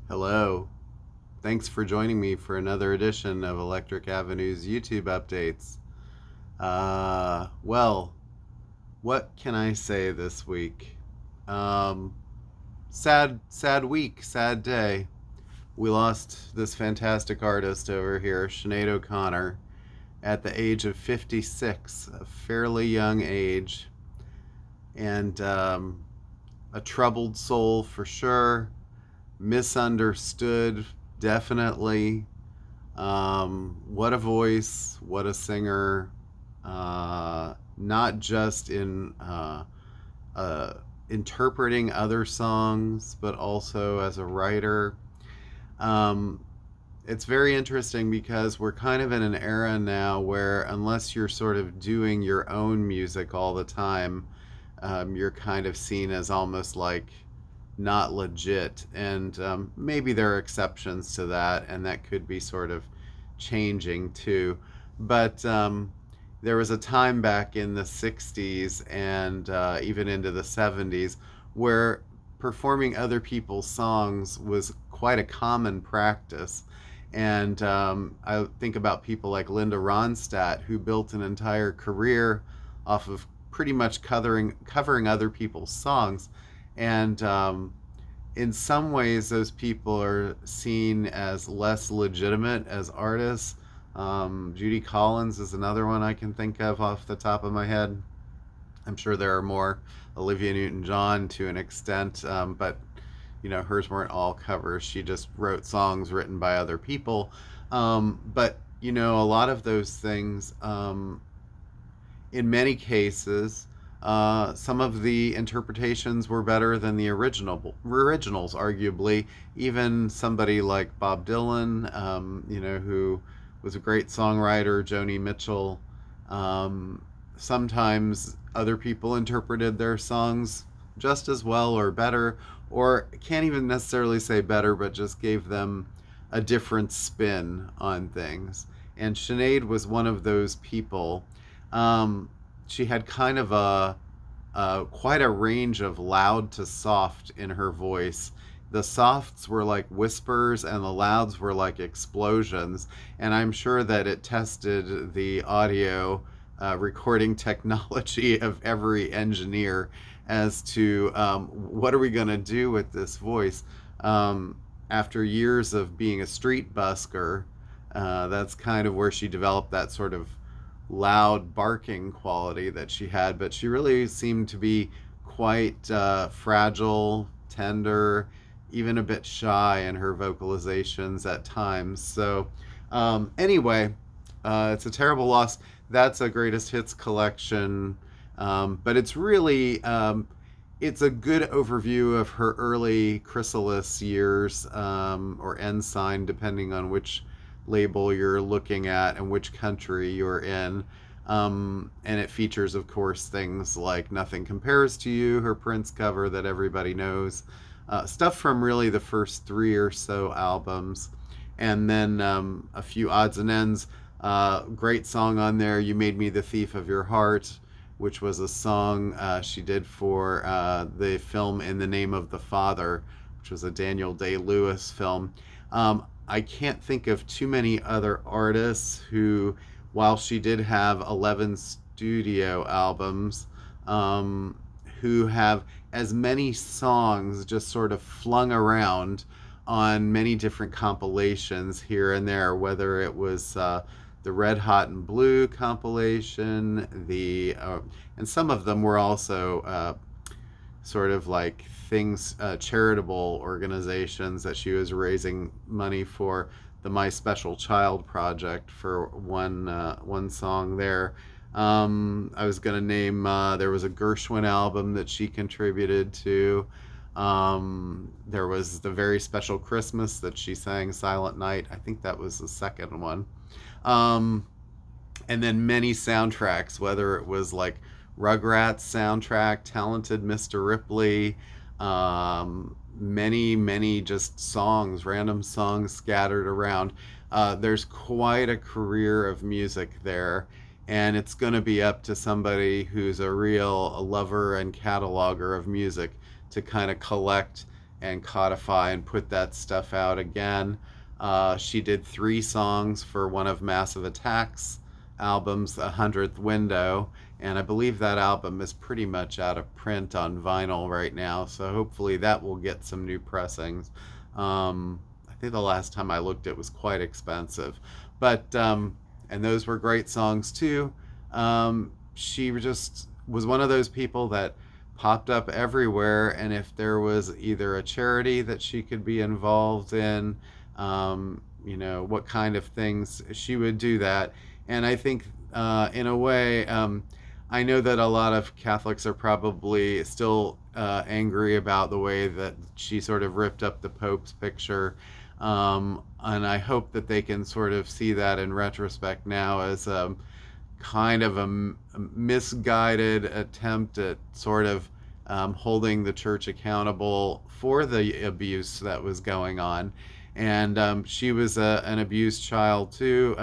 Hello. Thanks for joining me for another edition of Electric Avenue's YouTube updates. Well, what can I say this week? Um, sad week, sad day. We lost this fantastic artist over here, Sinead O'Connor, at the age of 56, a fairly young age, and a troubled soul for sure, misunderstood, definitely. What a voice, what a singer. Not just in uh, interpreting other songs, but also as a writer. Um, it's very interesting because we're kind of in an era now where, unless you're sort of doing your own music all the time, you're kind of seen as almost like not legit. And maybe there are exceptions to that, and that could be sort of changing too. But there was a time back in the 60s and even into the 70s where performing other people's songs was quite a common practice. And I think about people like Linda Ronstadt, who built an entire career off of pretty much covering other people's songs. And in some ways, those people are seen as less legitimate as artists. Judy Collins is another one I can think of off the top of my head. I'm sure there are more. Olivia Newton-John to an extent, but hers weren't all covers. She just wrote songs written by other people. But a lot of those things, in many cases, some of the interpretations were better than the originals, arguably. Even somebody like Bob Dylan, who was a great songwriter, Joni Mitchell. Um, Sometimes other people interpreted their songs just as well or better, or can't even necessarily say better, but just gave them a different spin on things. And Sinead was one of those people. Um, she had kind of quite a range of loud to soft in her voice. The softs were like whispers and the louds were like explosions. And I'm sure that it tested the audio recording technology of every engineer as to what are we going to do with this voice. After years of being a street busker, that's kind of where she developed that sort of loud barking quality that she had, but she really seemed to be quite fragile, tender, even a bit shy in her vocalizations at times. So, anyway, it's a terrible loss. That's a greatest hits collection, but it's a good overview of her early chrysalis years, or ensign, depending on which label you're looking at and which country you're in. And it features, of course, things like Nothing Compares to You, her Prince cover that everybody knows, stuff from really the first three or so albums, and then a few odds and ends. Great song on there, You Made Me the Thief of Your Heart, which was a song she did for the film In the Name of the Father, which was a Daniel Day-Lewis film. I can't think of too many other artists who, while she did have 11 studio albums, um, who have as many songs just sort of flung around on many different compilations here and there, whether it was the Red Hot and Blue compilation, and some of them were also sort of like things, charitable organizations that she was raising money for. The My Special Child project for one song there. I was gonna name. There was a Gershwin album that she contributed to. There was the Very Special Christmas that she sang, Silent Night. I think that was the second one. Um, and then many soundtracks, whether it was like Rugrats soundtrack, Talented Mr. Ripley, many just songs, random songs scattered around. There's quite a career of music there, and it's going to be up to somebody who's a real lover and cataloger of music to kind of collect and codify and put that stuff out again. She did 3 songs for one of Massive Attack's albums, A Hundredth Window, and I believe that album is pretty much out of print on vinyl right now, so hopefully that will get some new pressings. I think the last time I looked, it was quite expensive, but and those were great songs too. She just was one of those people that popped up everywhere, and if there was either a charity that she could be involved in, what kind of things she would do that. And I think, in a way, I know that a lot of Catholics are probably still angry about the way that she sort of ripped up the Pope's picture. And I hope that they can sort of see that in retrospect now as kind of a misguided attempt at sort of holding the church accountable for the abuse that was going on. And she was an abused child too,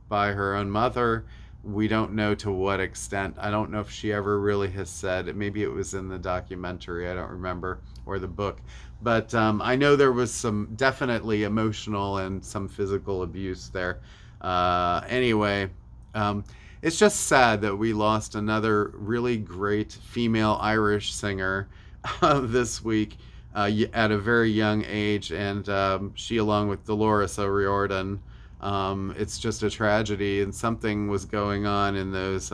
by her own mother. We don't know to what extent. I don't know if she ever really has said. Maybe it was in the documentary. I don't remember, or the book. But I know there was some definitely emotional and some physical abuse there. Anyway, it's just sad that we lost another really great female Irish singer this week at a very young age, and she, along with Dolores O'Riordan, it's just a tragedy, and something was going on in those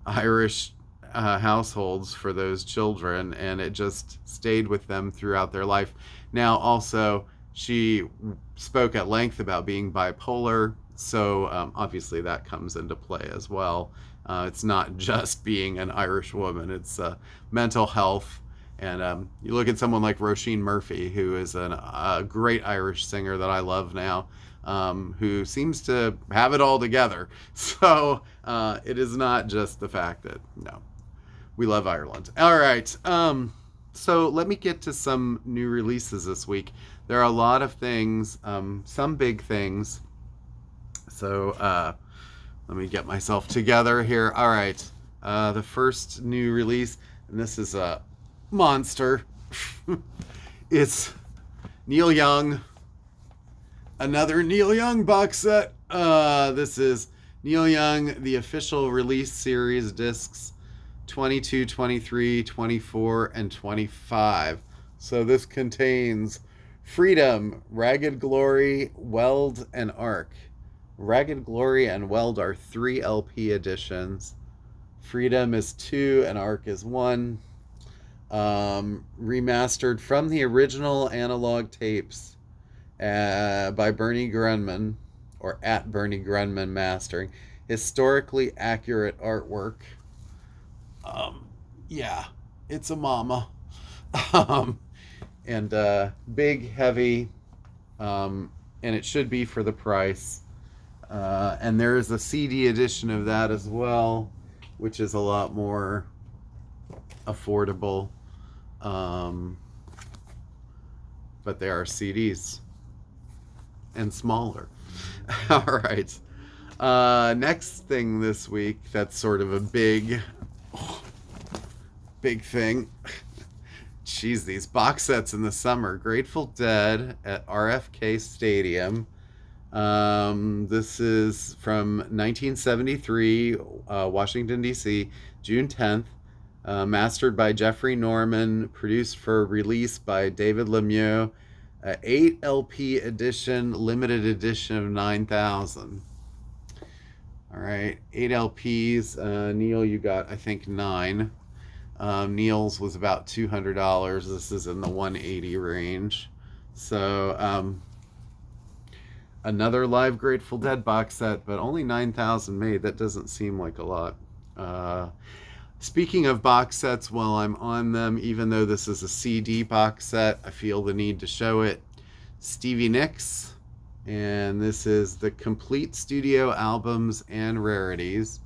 Irish households for those children, and it just stayed with them throughout their life. Now, also, she spoke at length about being bipolar, so obviously that comes into play as well. It's not just being an Irish woman, it's mental health. And you look at someone like Roisin Murphy, who is a great Irish singer that I love now, who seems to have it all together. So it is not just the fact that, no, we love Ireland. All right. So let me get to some new releases this week. There are a lot of things, some big things. So let me get myself together here. All right. The first new release, and this is a monster. It's Neil Young. Another Neil Young box set. This is Neil Young, the official release series discs 22, 23, 24, and 25. So this contains Freedom, Ragged Glory, Weld, and Arc. Ragged Glory and Weld are 3 LP editions. Freedom is 2 and Arc is 1. Remastered from the original analog tapes by Bernie Grunman, or at Bernie Grunman Mastering. Historically accurate artwork. Yeah, it's a mama. And big, heavy, and it should be for the price. And there is a CD edition of that as well, which is a lot more affordable. But they are CDs and smaller. All right. Next thing this week that's sort of a big thing. Jeez, these box sets in the summer. Grateful Dead at RFK Stadium. This is from 1973, Washington, D.C., June 10th. Mastered by Jeffrey Norman, produced for release by David Lemieux. 8 LP edition, limited edition of 9,000. All right, 8 LPs. Neil, you got, I think, 9. Neil's was about $200. This is in the 180 range. So, another live Grateful Dead box set, but only 9,000 made. That doesn't seem like a lot. Speaking of box sets, while I'm on them, even though this is a CD box set, I feel the need to show it. Stevie Nicks, and this is the complete studio albums and rarities.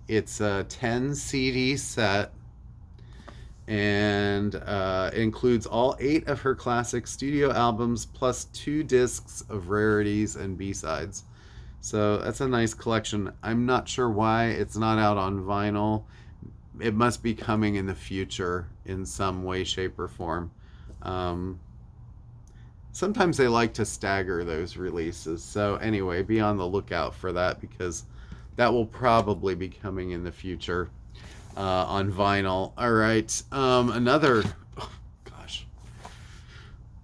It's a 10 CD set, and includes all 8 of her classic studio albums plus 2 discs of rarities and B-sides. So that's a nice collection. I'm not sure why it's not out on vinyl. It must be coming in the future in some way, shape, or form. Um, Sometimes they like to stagger those releases. So anyway, be on the lookout for that because that will probably be coming in the future on vinyl. All right, another oh, gosh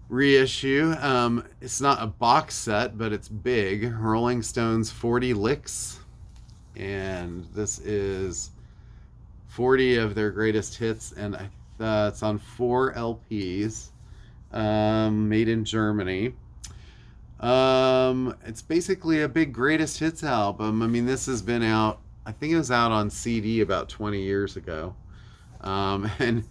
reissue. It's not a box set, but it's big. Rolling Stones 40 Licks, and this is 40 of their greatest hits, and it's on 4 LPs, made in Germany. It's basically a big greatest hits album. I mean, this has been out. I think it was out on CD about 20 years ago. And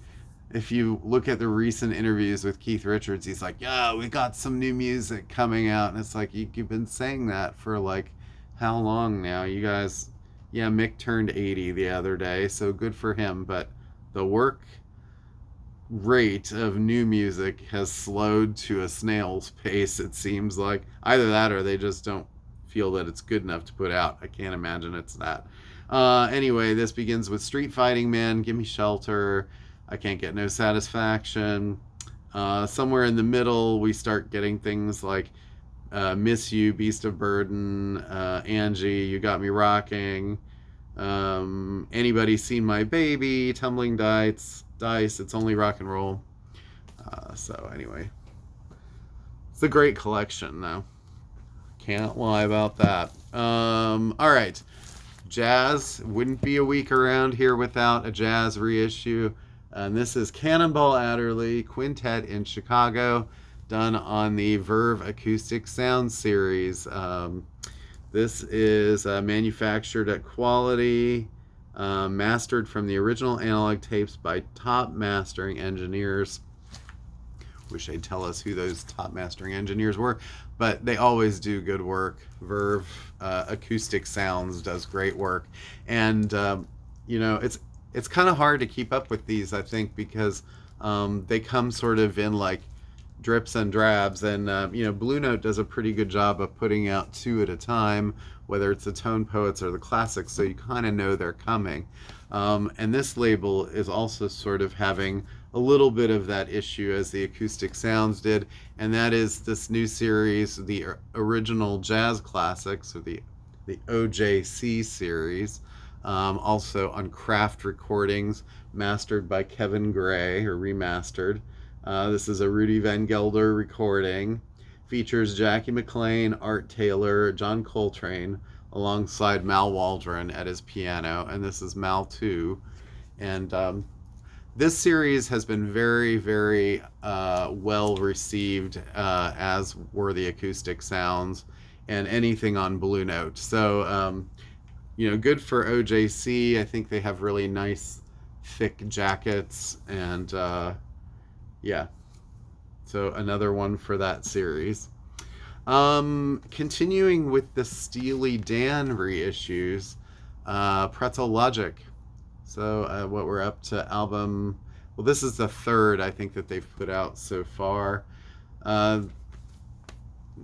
if you look at the recent interviews with Keith Richards, he's like, "Yeah, we got some new music coming out," and it's like you've been saying that for like how long now? You guys, yeah, Mick turned 80 the other day, so good for him. But the work rate of new music has slowed to a snail's pace, it seems like. Either that or they just don't feel that it's good enough to put out. I can't imagine it's that. Anyway, this begins with Street Fighting Man, Gimme Shelter, I Can't Get No Satisfaction. Somewhere in the middle, we start getting things like Miss You, Beast of Burden, Angie, You Got Me Rocking, Anybody Seen My Baby, Tumbling Dice, It's Only Rock and Roll. So anyway, it's a great collection though. Can't lie about that. All right, jazz wouldn't be a week around here without a jazz reissue. And this is Cannonball Adderley Quintet in Chicago, done on the Verve Acoustic Sound Series. This is manufactured at quality, mastered from the original analog tapes by top mastering engineers. Wish they'd tell us who those top mastering engineers were, but they always do good work. Verve Acoustic Sounds does great work, and it's kind of hard to keep up with these, I think, because they come sort of in like drips and drabs, and Blue Note does a pretty good job of putting out 2 at a time, whether it's the Tone Poets or the classics, so you kind of know they're coming. And this label is also sort of having a little bit of that issue as the Acoustic Sounds did, and that is this new series, the original jazz classics, or the OJC series, also on Craft Recordings, mastered by Kevin Gray, or remastered. This is a Rudy Van Gelder recording. Features Jackie McLean, Art Taylor, John Coltrane, alongside Mal Waldron at his piano. And this is Mal 2. And this series has been very, very well received, as were the Acoustic Sounds and anything on Blue Note. So, good for OJC. I think they have really nice, thick jackets, and yeah, so another one for that series. Continuing with the Steely Dan reissues, Pretzel Logic. So what we're up to album, well, this is the 3rd I think that they've put out so far. Now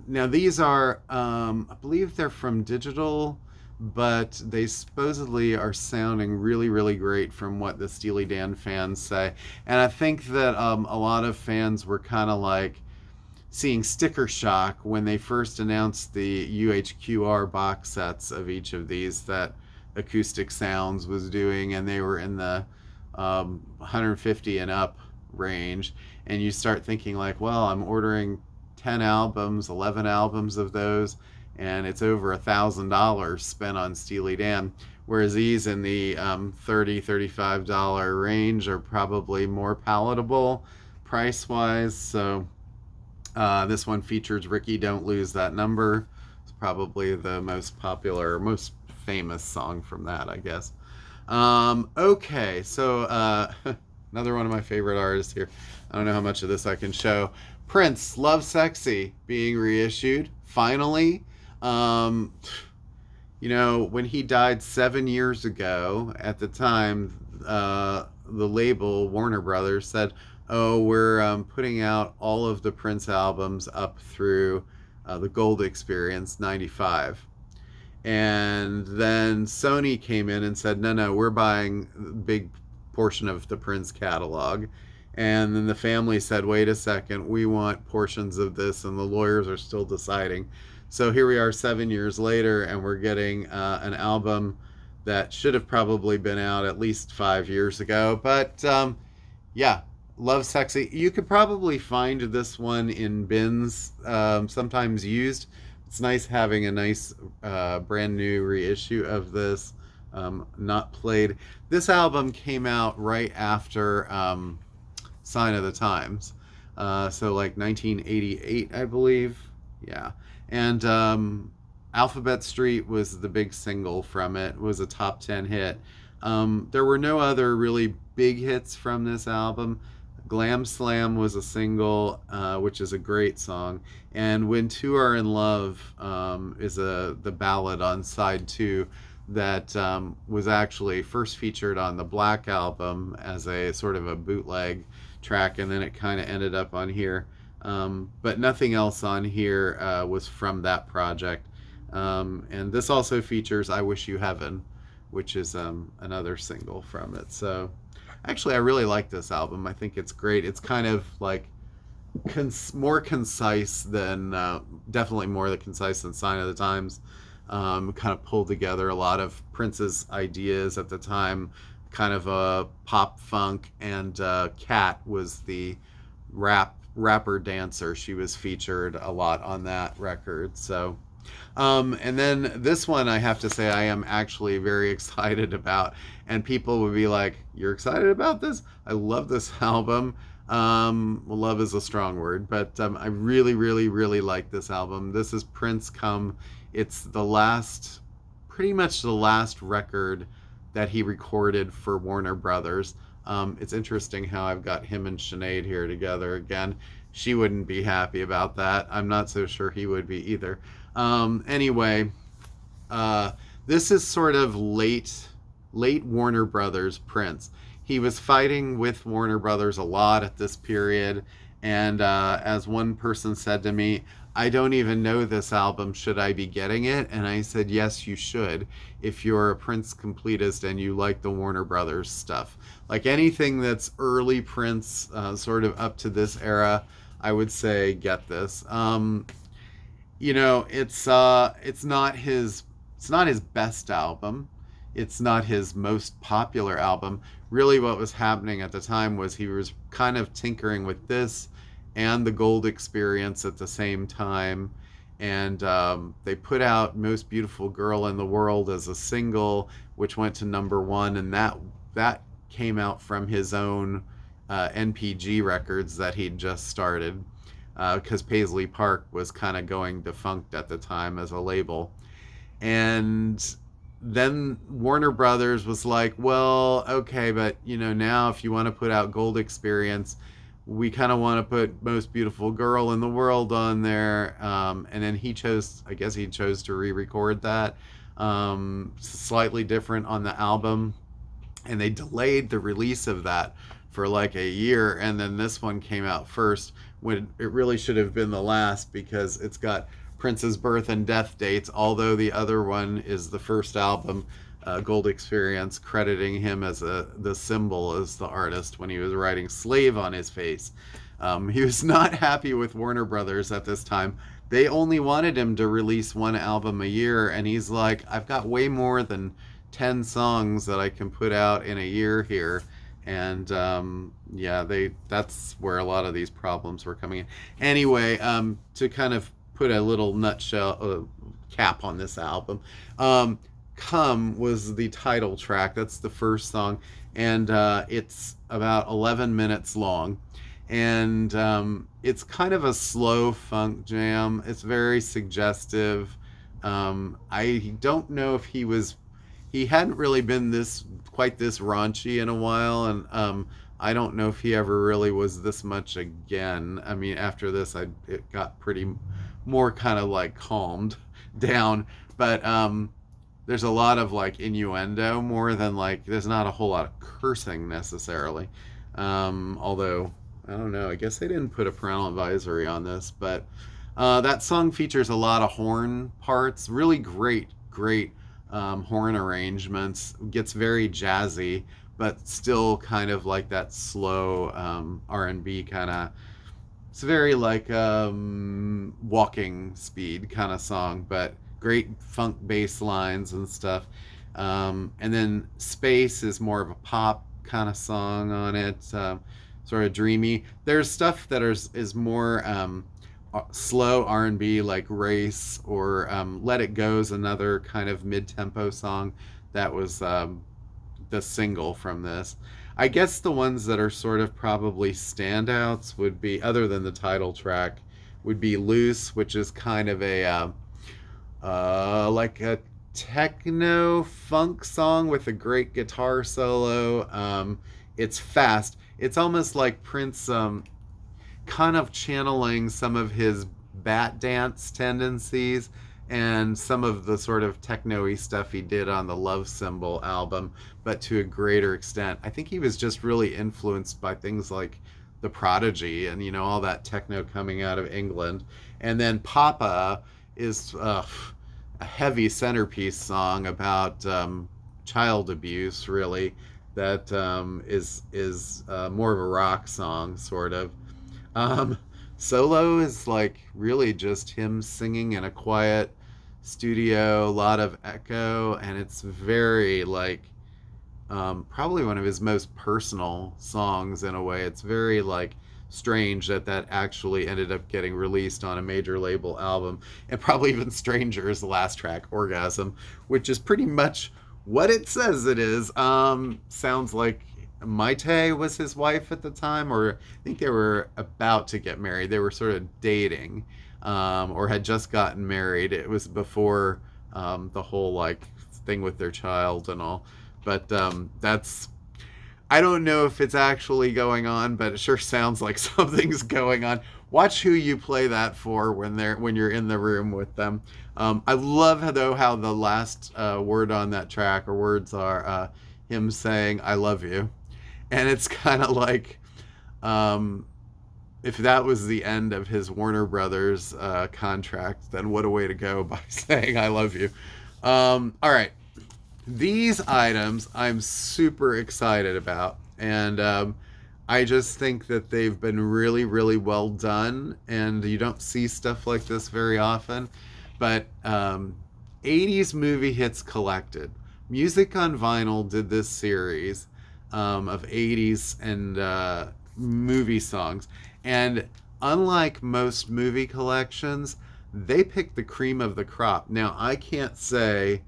these are, I believe they're from digital, but they supposedly are sounding really, really great from what the Steely Dan fans say. And I think that a lot of fans were kind of like seeing sticker shock when they first announced the UHQR box sets of each of these that Acoustic Sounds was doing, and they were in the 150 and up range. And you start thinking like, well, I'm ordering 10 albums, 11 albums of those, and it's over $1,000 spent on Steely Dan, whereas these in the $30-$35 range are probably more palatable price-wise. So this one features Ricky Don't Lose That Number. It's probably the most popular, most famous song from that, I guess. Okay, so another one of my favorite artists here. I don't know how much of this I can show. Prince, Love Sexy, being reissued, finally. When he died 7 years ago, at the time, the label, Warner Brothers, said, oh, we're putting out all of the Prince albums up through the Gold Experience, 95. And then Sony came in and said, no, we're buying a big portion of the Prince catalog. And then the family said, wait a second, we want portions of this, and the lawyers are still deciding. So here we are 7 years later, and we're getting an album that should have probably been out at least 5 years ago. But yeah, Love Sexy. You could probably find this one in bins, sometimes used. It's nice having a nice brand new reissue of this, not played. This album came out right after Sign of the Times. So like 1988, I believe. Yeah. And Alphabet Street was the big single from it. It was a top 10 hit. There were no other really big hits from this album. Glam Slam was a single, which is a great song. And When Two Are in Love is the ballad on side two that was actually first featured on the Black album as a sort of a bootleg track, and then it kind of ended up on here. But nothing else on here was from that project. And this also features I Wish You Heaven, which is another single from it. So actually, I really like this album. I think it's great. It's kind of like more concise than, definitely more concise than Sign of the Times. Kind of pulled together a lot of Prince's ideas at the time, kind of a pop funk, and Kat was the rapper dancer. She was featured a lot on that record. So and then this one, I have to say, I am actually very excited about. And people would be like, "You're excited about this?" I love this album. Well, love is a strong word, but I really, really, really like this album. This is Prince Come. It's pretty much the last record that he recorded for Warner Brothers. It's interesting how I've got him and Sinead here together again. She wouldn't be happy about that. I'm not so sure he would be either. Anyway, this is sort of late Warner Brothers Prince. He was fighting with Warner Brothers a lot at this period, and as one person said to me, I don't even know this album. Should I be getting it? And I said, yes, you should, if you're a Prince completist and you like the Warner Brothers stuff. Like anything that's early Prince, sort of up to this era, I would say get this. It's not his best album. It's not his most popular album. Really, what was happening at the time was he was kind of tinkering with this and the Gold Experience at the same time. And they put out Most Beautiful Girl in the World as a single, which went to #1, and that came out from his own NPG records that he'd just started, because Paisley Park was kind of going defunct at the time as a label. And then Warner Brothers was like, well, okay, but now if you want to put out Gold Experience, we kind of want to put Most Beautiful Girl in the World on there. And then he chose to re-record that, slightly different on the album. And they delayed the release of that for like a year. And then this one came out first, when it really should have been the last, because it's got Prince's birth and death dates, although the other one is the first album, Gold Experience, crediting him as the symbol as the artist when he was writing Slave on his face. He was not happy with Warner Brothers at this time. They only wanted him to release one album a year, and he's like, I've got way more than 10 songs that I can put out in a year here. And that's where a lot of these problems were coming in. Anyway, to kind of put a little nutshell cap on this album, Come was the title track. That's the first song, and it's about 11 minutes long, and it's kind of a slow funk jam. It's very suggestive. I don't know if he hadn't really been quite this raunchy in a while, and I don't know if he ever really was this much again. I mean, after this, it got pretty more kind of like calmed down, but there's a lot of like innuendo more than like, there's not a whole lot of cursing necessarily. Although, I don't know, I guess they didn't put a parental advisory on this, but that song features a lot of horn parts, really great horn arrangements, gets very jazzy, but still kind of like that slow R&B kind of. It's very like walking speed kind of song, but great funk bass lines and stuff. And then Space is more of a pop kind of song on it, sort of dreamy. There's stuff that is more slow R&B, like Race, or Let It Go is another kind of mid-tempo song that was the single from this. I guess the ones that are sort of probably standouts would be, other than the title track, would be Loose, which is kind of a like a techno funk song with a great guitar solo. It's fast. It's almost like Prince kind of channeling some of his bat dance tendencies and some of the sort of techno-y stuff he did on the Love Symbol album, but to a greater extent. I think he was just really influenced by things like The Prodigy and, all that techno coming out of England. And then Papa is a heavy centerpiece song about child abuse, really, that is more of a rock song, sort of. Um, Solo is like really just him singing in a quiet studio, a lot of echo, and it's very like probably one of his most personal songs in a way. It's very like strange that that actually ended up getting released on a major label album, and probably even stranger is the last track, Orgasm, which is pretty much what it says it is. Sounds like Maite was his wife at the time, or I think they were about to get married. They were sort of dating, or had just gotten married. It was before the whole like thing with their child and all. But that's, I don't know if it's actually going on, but it sure sounds like something's going on. Watch who you play that for when you're in the room with them. I love though how the last word on that track, or words, are him saying "I love you," and it's kind of like if that was the end of his Warner Brothers contract, then what a way to go by saying "I love you." All right. These items I'm super excited about, and I just think that they've been really, really well done, and you don't see stuff like this very often. But 80s movie hits collected. Music on Vinyl did this series of 80s and movie songs, and unlike most movie collections, they picked the cream of the crop. Now, I can't say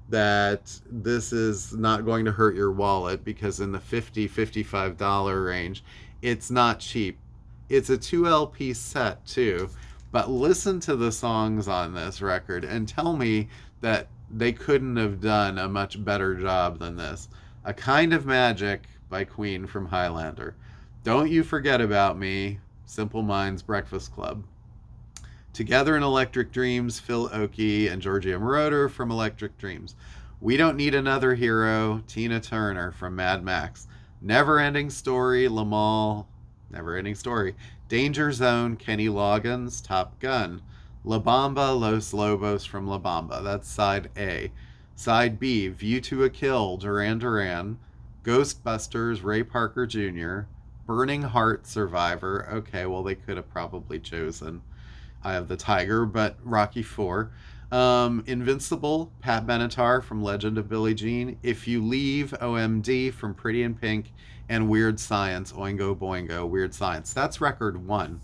that this is not going to hurt your wallet, because in the $50-$55 range, it's not cheap. It's a 2 LP set too, but listen to the songs on this record and tell me that they couldn't have done a much better job than this. A Kind of Magic by Queen from Highlander. Don't You Forget About Me, Simple Minds Breakfast Club. Together in Electric Dreams, Phil Oakey and Georgia Moroder from Electric Dreams. We Don't Need Another Hero, Tina Turner from Mad Max. Never Ending Story, Lamal, Never Ending Story. Danger Zone, Kenny Loggins, Top Gun. La Bamba, Los Lobos from La Bamba. That's side A. Side B, View to a Kill, Duran Duran. Ghostbusters, Ray Parker Jr. Burning Heart, Survivor. Okay, well, they could have probably chosen Eye of the Tiger, but Rocky IV. Invincible, Pat Benatar from Legend of Billie Jean. If You Leave, OMD from Pretty in Pink. And Weird Science, Oingo Boingo, Weird Science. That's record 1.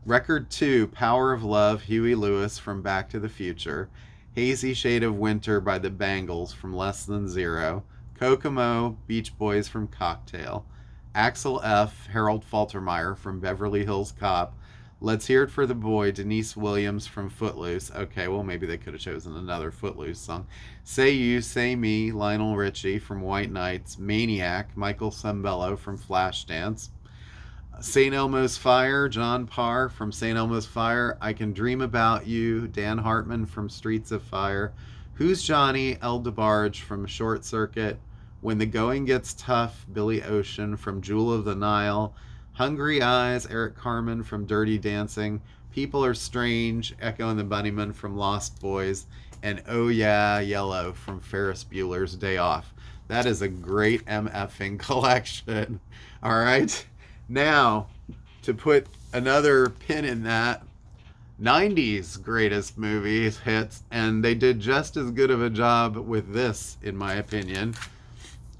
Record 2, Power of Love, Huey Lewis from Back to the Future. Hazy Shade of Winter by the Bangles from Less Than Zero. Kokomo, Beach Boys from Cocktail. Axel F., Harold Faltermeyer from Beverly Hills Cop. Let's Hear It for the Boy, Denise Williams from Footloose. Okay, well, maybe they could have chosen another Footloose song. Say You, Say Me, Lionel Richie from White Nights. Maniac, Michael Sembello from Flashdance. St. Elmo's Fire, John Parr from St. Elmo's Fire. I Can Dream About You, Dan Hartman from Streets of Fire. Who's Johnny, El DeBarge from Short Circuit. When the Going Gets Tough, Billy Ocean from Jewel of the Nile. Hungry Eyes, Eric Carmen from Dirty Dancing. People Are Strange, Echo and the Bunnymen from Lost Boys. And Oh Yeah, Yellow from Ferris Bueller's Day Off. That is a great MFing collection. All right. Now, to put another pin in that, 90s greatest movies hits, and they did just as good of a job with this, in my opinion.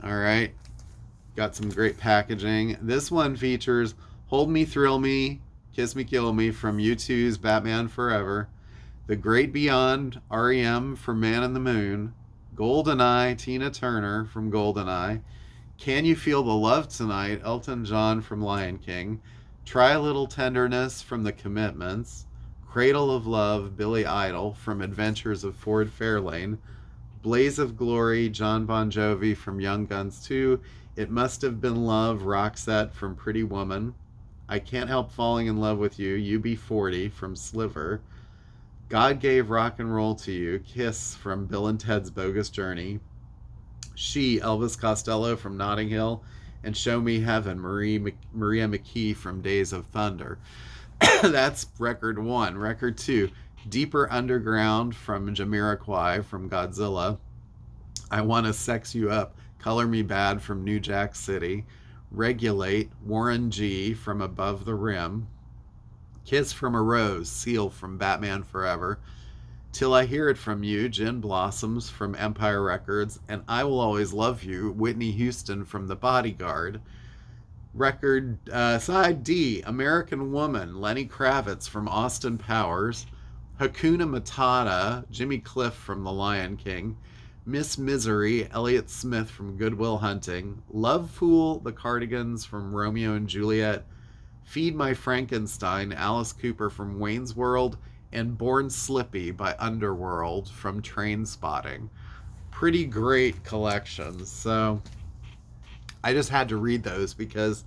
All right. Got some great packaging. This one features Hold Me, Thrill Me, Kiss Me, Kill Me from U2's Batman Forever, The Great Beyond, REM from Man in the Moon, GoldenEye, Tina Turner from GoldenEye, Can You Feel the Love Tonight, Elton John from Lion King, Try a Little Tenderness from The Commitments, Cradle of Love, Billy Idol from Adventures of Ford Fairlane, Blaze of Glory, John Bon Jovi from Young Guns 2, It Must Have Been Love, Roxette from Pretty Woman, I Can't Help Falling in Love with You, UB40 from Sliver, God Gave Rock and Roll to You, Kiss from Bill and Ted's Bogus Journey, She, Elvis Costello from Notting Hill, and Show Me Heaven, Maria McKee from Days of Thunder. That's record one. Record two, Deeper Underground from Jamiroquai from Godzilla, I Wanna Sex You Up, Color Me Bad from New Jack City, Regulate, Warren G from Above the Rim, Kiss from a Rose, Seal from Batman Forever, Till I Hear It From You, Gin Blossoms from Empire Records, and I Will Always Love You, Whitney Houston from The Bodyguard. Record side D, American Woman, Lenny Kravitz from Austin Powers, Hakuna Matata, Jimmy Cliff from The Lion King, Miss Misery, Elliott Smith from Good Will Hunting, Love Fool, The Cardigans from Romeo and Juliet, Feed My Frankenstein, Alice Cooper from Wayne's World, and Born Slippy by Underworld from Trainspotting. Pretty great collections. So I just had to read those because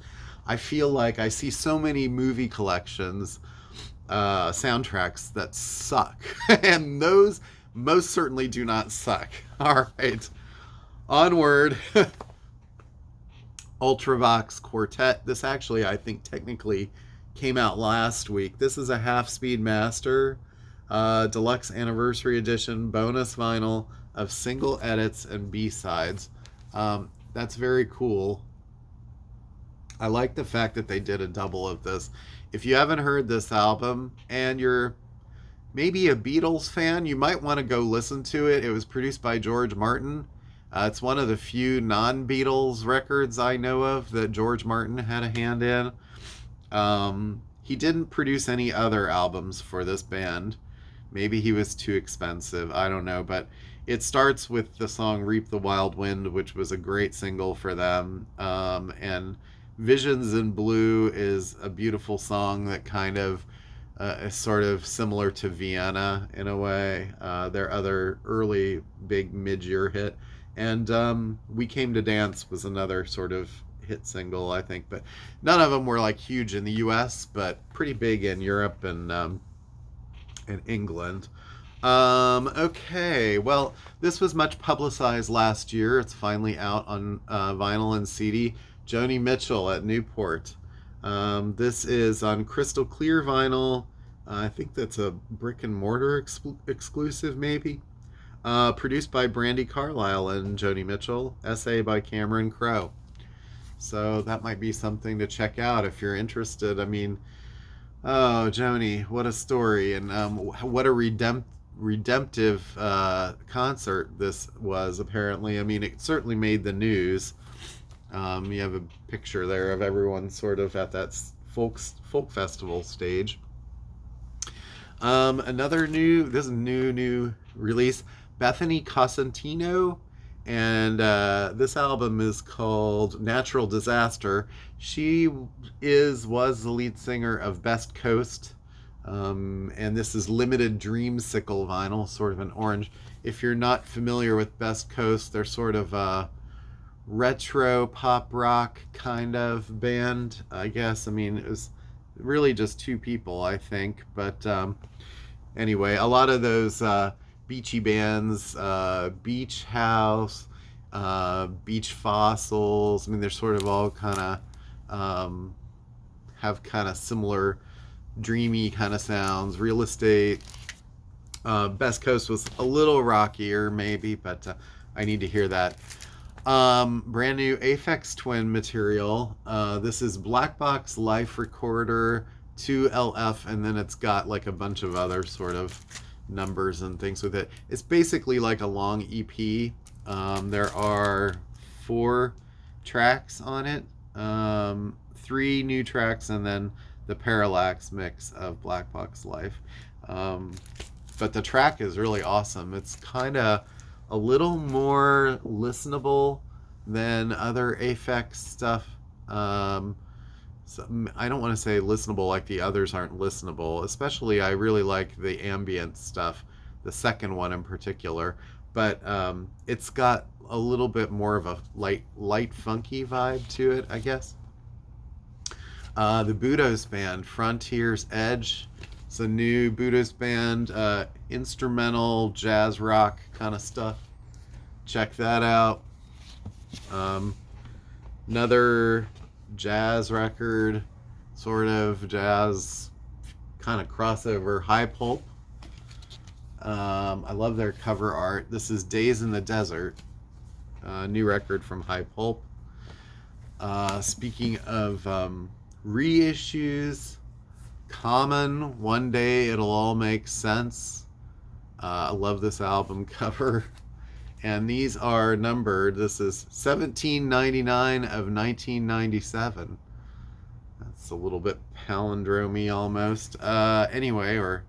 I feel like I see so many movie collections, soundtracks that suck. And those most certainly do not suck. All right. Onward. Ultravox Quartet. This actually, I think, technically came out last week. This is a half-speed master, deluxe anniversary edition, bonus vinyl of single edits and B-sides. That's very cool. I like the fact that they did a double of this. If you haven't heard this album and you're maybe a Beatles fan, you might want to go listen to it. It was produced by George Martin. It's one of the few non-Beatles records I know of that George Martin had a hand in. He didn't produce any other albums for this band. Maybe he was too expensive. I don't know. But it starts with the song Reap the Wild Wind, which was a great single for them. And Visions in Blue is a beautiful song that kind of is sort of similar to Vienna in a way. Their other early big mid-year hit. And We Came to Dance was another sort of hit single, I think. But none of them were like huge in the US, but pretty big in Europe and England. Okay, well, this was much publicized last year. It's finally out on vinyl and CD. Joni Mitchell at Newport. This is on crystal clear vinyl. I think that's a brick and mortar exclusive, maybe. Produced by Brandi Carlile and Joni Mitchell. Essay by Cameron Crowe. So that might be something to check out if you're interested. I mean, oh, Joni, what a story. And what a redemptive concert this was, apparently. I mean, it certainly made the news. You have a picture there of everyone sort of at that folk festival stage. Another new release, Bethany Cosentino, and this album is called Natural Disaster. She was the lead singer of Best Coast, and this is limited Dreamsicle vinyl, sort of an orange. If you're not familiar with Best Coast, they're sort of a retro pop rock kind of band, I guess. I mean, it was really just two people, I think, but anyway, a lot of those beachy bands, Beach House, Beach Fossils, I mean, they're sort of all kind of have kind of similar dreamy kind of sounds. Real Estate, Best Coast was a little rockier maybe, but I need to hear that. Brand new Aphex Twin material. This is Black Box Life Recorder 2LF, and then it's got like a bunch of other sort of numbers and things with it. It's basically like a long EP. There are 4 tracks on it, 3 new tracks, and then the Parallax mix of Black Box Life. But the track is really awesome. It's kind of a little more listenable than other Aphex stuff. So I don't want to say listenable like the others aren't listenable. Especially, I really like the ambient stuff, the second one in particular. But it's got a little bit more of a light, funky vibe to it, I guess. The Budos band, Frontier's Edge. It's a new Budos band, instrumental jazz rock kind of stuff. Check that out. Another jazz record, sort of jazz kind of crossover, High Pulp. I love their cover art. This is Days in the Desert, new record from High Pulp. Speaking of reissues, Common, One Day It'll All Make Sense. I love this album cover. And these are numbered. This is 1799 of 1997. That's a little bit palindromy almost. Anyway, or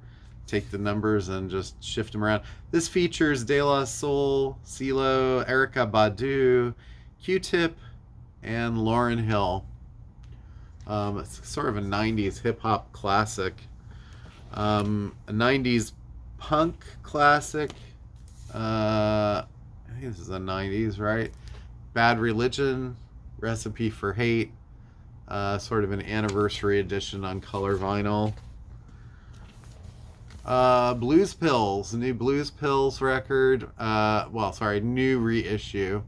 take the numbers and just shift them around. This features De La Soul, CeeLo, Erykah Badu, Q-Tip, and Lauryn Hill. It's sort of a 90s hip-hop classic. A 90s punk classic. I think this is the 90s, right? Bad Religion, Recipe for Hate. Sort of an anniversary edition on color vinyl. Blues Pills, new Blues Pills record. New reissue.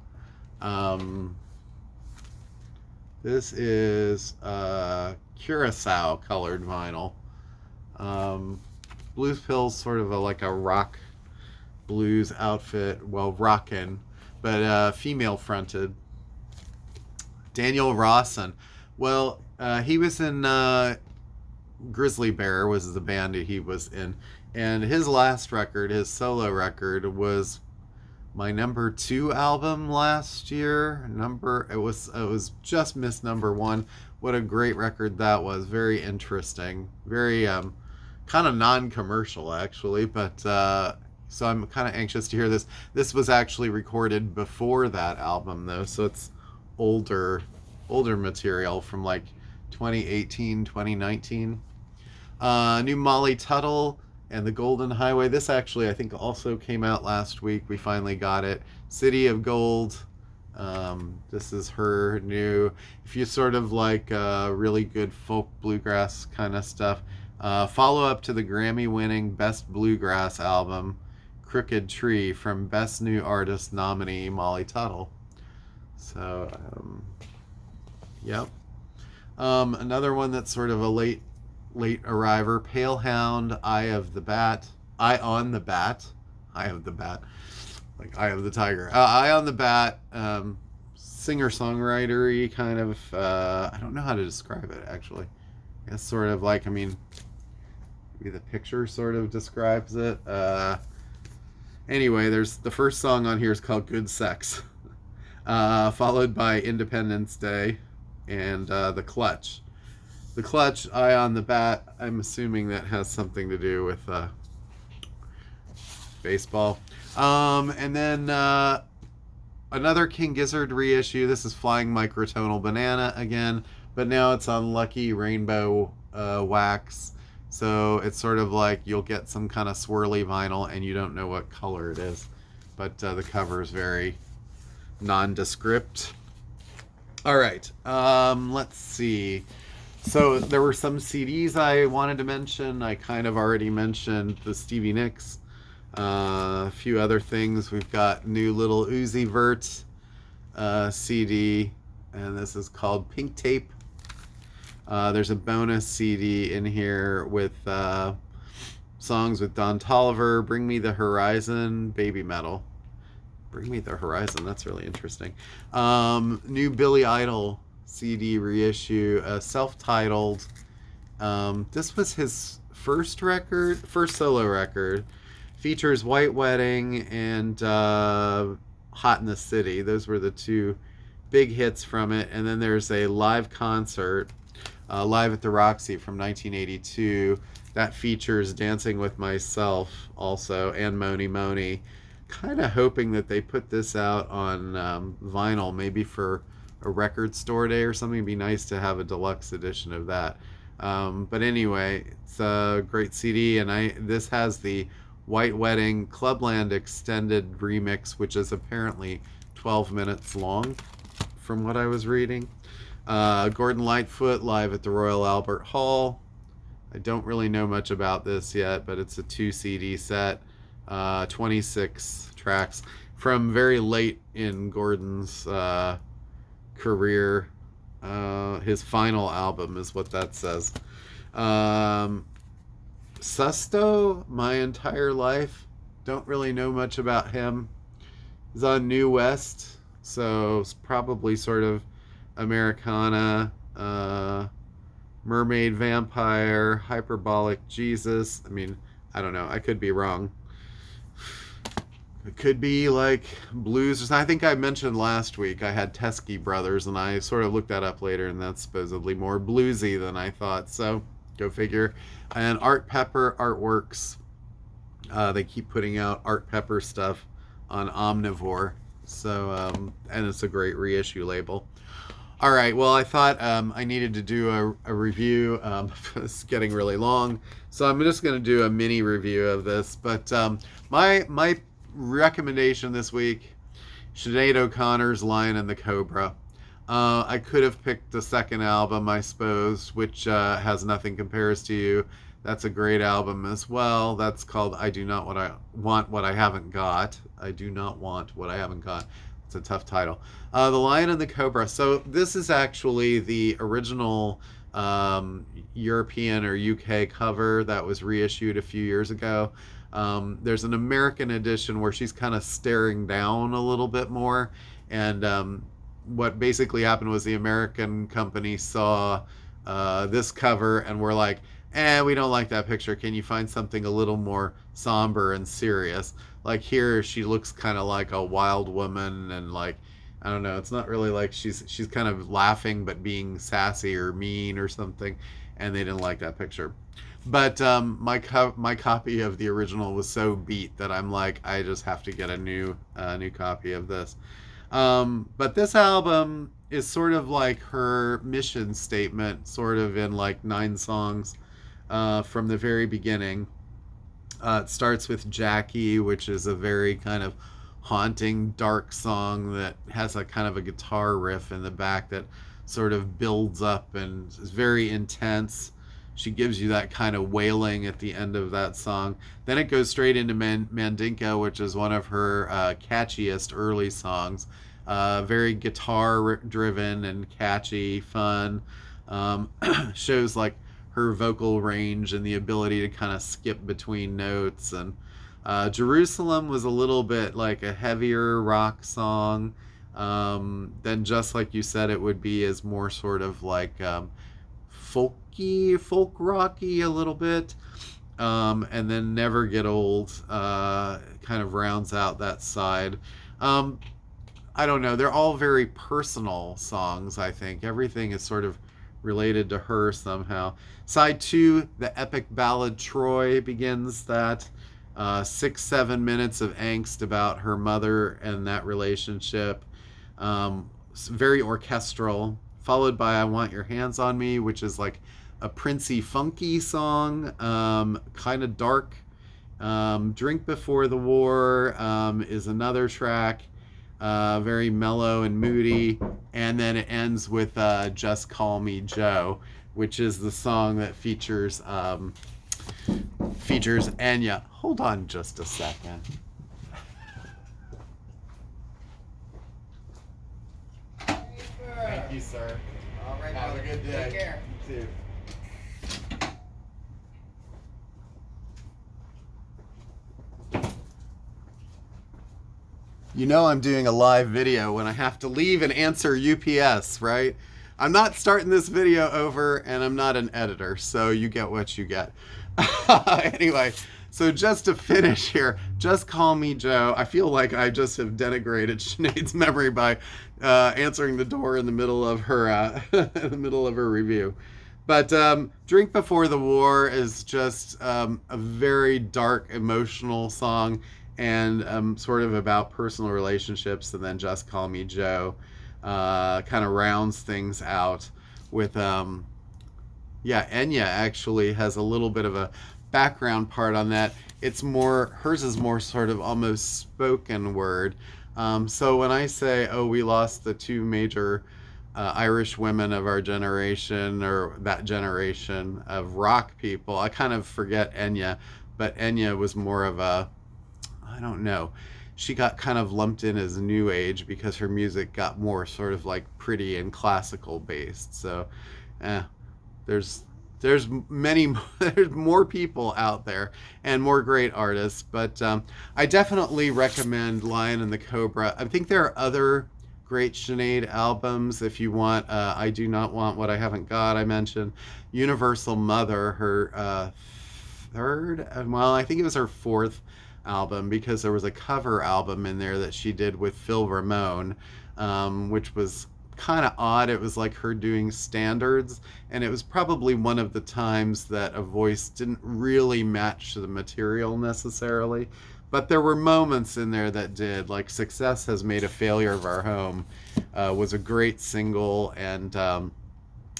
This is Curacao colored vinyl. Blues Pills, sort of like a rock blues outfit, well, rockin', but female fronted. Daniel Rawson. Well, he was in Grizzly Bear was the band he was in, and his last record, his solo record, was my number 2 album last year. It was just missed number 1. What a great record that was. Very interesting. Very kind of non-commercial actually, but so I'm kind of anxious to hear this. This was actually recorded before that album though, so it's older material from like 2018, 2019. New Molly Tuttle and the Golden Highway. This actually I think also came out last week. We finally got it. City of Gold. This is her new, if you sort of like really good folk bluegrass kind of stuff. Follow up to the Grammy winning Best Bluegrass album, Crooked Tree, from Best New Artist nominee Molly Tuttle. So yep. Another one that's sort of a late arriver, Pale Hound, Eye on the Bat, like Eye of the Tiger. Eye on the Bat, singer-songwriter-y kind of, I don't know how to describe it actually. It's sort of like, maybe the picture sort of describes it. Anyway, there's the first song on here is called Good Sex, followed by Independence Day and The Clutch. The Clutch, Eye on the Bat, I'm assuming that has something to do with baseball. And then another King Gizzard reissue. This is Flying Microtonal Banana again, but now it's on Lucky Rainbow wax. So it's sort of like you'll get some kind of swirly vinyl and you don't know what color it is. But the cover is very nondescript. All right, let's see. So there were some CDs I wanted to mention. I kind of already mentioned the Stevie Nicks. A few other things. We've got new Little Uzi Vert CD, and this is called Pink Tape. There's a bonus CD in here with songs with Don Toliver, Bring Me the Horizon, Baby Metal. Bring Me the Horizon. That's really interesting. New Billy Idol CD reissue, self-titled. This was his first solo record. Features White Wedding and Hot in the City. Those were the two big hits from it. And then there's a live concert, Live at the Roxy from 1982. That features Dancing with Myself also, and Moni Moni. Kind of hoping that they put this out on vinyl, maybe for a record store day or something. It'd be nice to have a deluxe edition of that. But anyway, it's a great CD, and this has the White Wedding Clubland extended remix, which is apparently 12 minutes long, from what I was reading. Gordon Lightfoot live at the Royal Albert Hall. I don't really know much about this yet, but it's a 2 CD set, 26 tracks from very late in Gordon's career. His final album is what that says. Susto, My Entire Life. Don't really know much about him. He's on New West, so it's probably sort of Americana, Mermaid Vampire, Hyperbolic Jesus. I mean, I don't know. I could be wrong. It could be like blues. I think I mentioned last week I had Teskey Brothers, and I sort of looked that up later, and that's supposedly more bluesy than I thought. So go figure. And Art Pepper Artworks. They keep putting out Art Pepper stuff on Omnivore. So and it's a great reissue label. All right. Well, I thought I needed to do a review. It's getting really long, so I'm just going to do a mini review of this. But my recommendation this week, Sinead O'Connor's Lion and the Cobra. I could have picked the second album, I suppose, which has Nothing Compares to You. That's a great album as well. That's called I Do Not Want What I Haven't Got. I Do Not Want What I Haven't Got. It's a tough title. The Lion and the Cobra. So this is actually the original European or UK cover that was reissued a few years ago. There's an American edition where she's kind of staring down a little bit more. And what basically happened was the American company saw this cover and were like, we don't like that picture. Can you find something a little more somber and serious? Like here, she looks kind of like a wild woman, and like, I don't know, it's not really like she's kind of laughing but being sassy or mean or something, and they didn't like that picture. But my copy of the original was so beat that I'm like, I just have to get a new copy of this. But this album is sort of like her mission statement, sort of in like 9 songs from the very beginning. It starts with Jackie, which is a very kind of haunting, dark song that has a kind of a guitar riff in the back that sort of builds up and is very intense. She gives you that kind of wailing at the end of that song. Then it goes straight into Mandinka, which is one of her catchiest early songs. Very guitar driven and catchy, fun. Shows like her vocal range and the ability to kind of skip between notes. And Jerusalem was a little bit like a heavier rock song. Then Just Like You Said It Would Be is more sort of like folk rocky a little bit. And then Never Get Old kind of rounds out that side. I don't know. They're all very personal songs, I think. Everything is sort of related to her somehow. Side 2, the epic ballad Troy begins that. 6-7 minutes of angst about her mother and that relationship. Very orchestral. Followed by I Want Your Hands on Me, which is like a Princey funky song. Kind of dark. Drink Before the War is another track. Very mellow and moody. And then it ends with Just Call Me Joe, which is the song that features Enya. Hold on just a second. Thank you, sir. All right, have brother. A good day. Take care. You too. You know I'm doing a live video when I have to leave and answer UPS, right? I'm not starting this video over, and I'm not an editor, so you get what you get. Anyway, so just to finish here, Just Call Me Joe. I feel like I just have denigrated Sinead's memory by answering the door in the middle of her in the middle of her review. But Drink Before the War is just a very dark, emotional song, and sort of about personal relationships. And then Just Call Me Joe kind of rounds things out with, yeah, Enya actually has a little bit of a background part on that. It's more, hers is more sort of almost spoken word. So when I say, oh, we lost the two major Irish women of our generation, or that generation of rock people, I kind of forget Enya, but Enya was more of a, I don't know. She got kind of lumped in as new age because her music got more sort of like pretty and classical based. So, eh, there's there's many there's more people out there and more great artists, but I definitely recommend Lion and the Cobra. I think there are other great Sinead albums. If you want, I Do Not Want What I Haven't Got, I mentioned Universal Mother, her third, well, I think it was her fourth album, because there was a cover album in there that she did with Phil Ramone, which was kind of odd. It was like her doing standards, and it was probably one of the times that a voice didn't really match the material necessarily. But there were moments in there that did, like Success Has Made a Failure of Our Home was a great single, and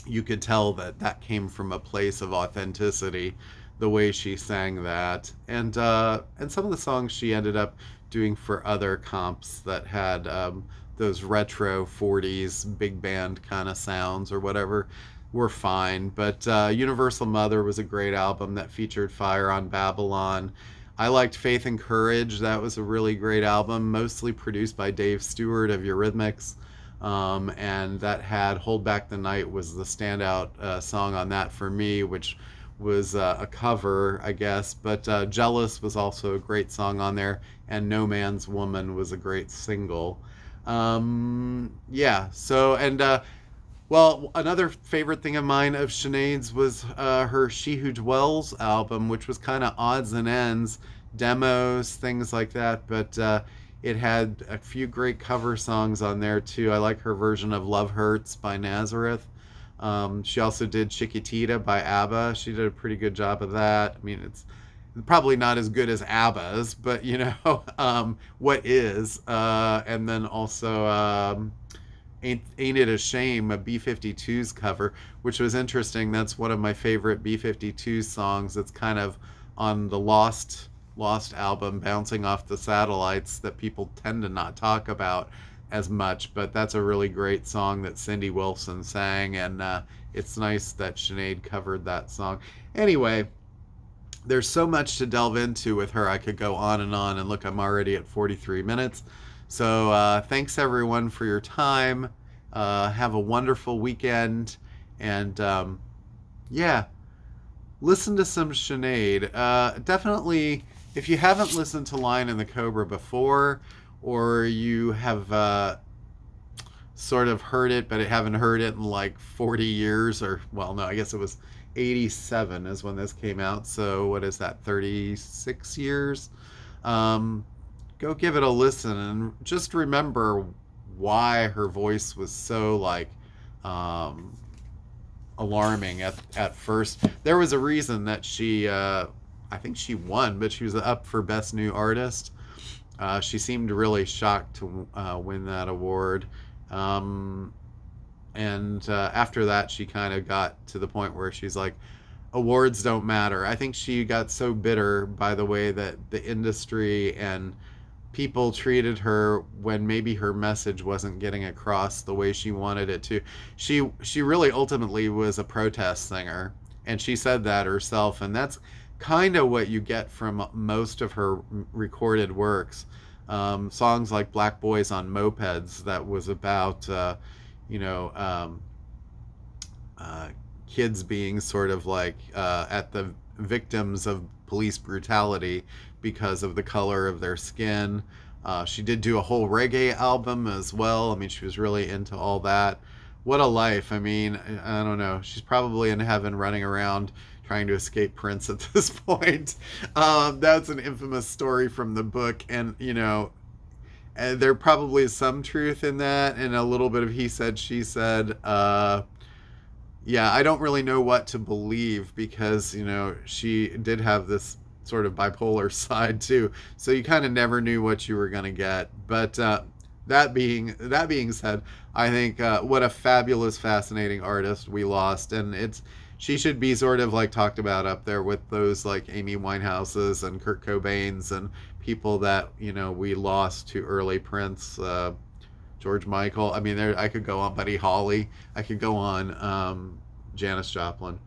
you could tell that that came from a place of authenticity, the way she sang that, and some of the songs she ended up doing for other comps that had those retro 40s big band kind of sounds or whatever were fine. But Universal Mother was a great album that featured Fire on Babylon. I liked Faith and Courage. That was a really great album, mostly produced by Dave Stewart of Eurythmics. And that had Hold Back the Night was the standout song on that for me, which was a cover, I guess. But Jealous was also a great song on there, and No Man's Woman was a great single. Yeah, so, and well, another favorite thing of mine of Sinead's was her She Who Dwells album, which was kind of odds and ends, demos, things like that. But it had a few great cover songs on there too. I like her version of Love Hurts by Nazareth. She also did Chiquitita by ABBA. She did a pretty good job of that. I mean, it's probably not as good as ABBA's, but you know, what is? And then also Ain't It a Shame, a B-52s cover, which was interesting. That's one of my favorite B-52s songs. It's kind of on the Lost album, Bouncing Off the Satellites, that people tend to not talk about as much, but that's a really great song that Cindy Wilson sang, and it's nice that Sinead covered that song. Anyway, there's so much to delve into with her. I could go on, and look, I'm already at 43 minutes. So thanks everyone for your time. Have a wonderful weekend, and yeah, listen to some Sinead. Definitely, if you haven't listened to Lion and the Cobra before, or you have sort of heard it, but haven't heard it in like 40 years, or, well, no, I guess it was 87 is when this came out. So what is that, 36 years? Go give it a listen, and just remember why her voice was so like alarming at first. There was a reason that she, I think she won, but she was up for Best New Artist. She seemed really shocked to win that award. And after that, she kind of got to the point where she's like, awards don't matter. I think she got so bitter by the way that the industry and people treated her when maybe her message wasn't getting across the way she wanted it to. She really ultimately was a protest singer, and she said that herself, and that's kind of what you get from most of her recorded works. Songs like Black Boys on Mopeds, that was about you know, kids being sort of like at the victims of police brutality because of the color of their skin. She did do a whole reggae album as well. I mean, she was really into all that. What a life. I mean, I don't know. She's probably in heaven running around trying to escape Prince at this point. That's an infamous story from the book. And, you know, there probably is some truth in that and a little bit of he said, she said. Yeah, I don't really know what to believe because, you know, she did have this sort of bipolar side too. So you kind of never knew what you were going to get. But that being said, I think what a fabulous, fascinating artist we lost, and she should be sort of like talked about up there with those like Amy Winehouses and Kurt Cobains and people that you know we lost to early Prince, George Michael. I mean, there I could go on Buddy Holly. I could go on Janis Joplin,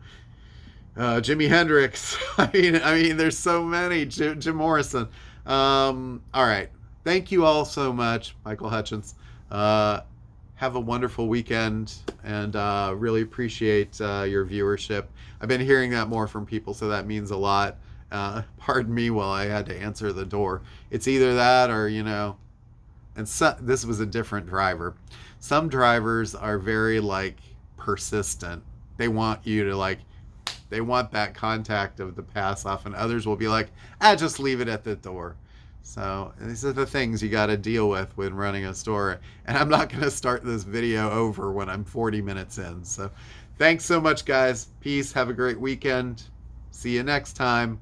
Jimi Hendrix. I mean, there's so many. Jim Morrison. All right. Thank you all so much, Michael Hutchins. Have a wonderful weekend, and really appreciate your viewership. I've been hearing that more from people, so that means a lot. Pardon me while I had to answer the door. It's either that or, you know, and this was a different driver. Some drivers are very like persistent. They want you to like, they want that contact of the pass off, and others will be like, just leave it at the door. So these are the things you got to deal with when running a store. And I'm not going to start this video over when I'm 40 minutes in. So thanks so much, guys. Peace. Have a great weekend. See you next time.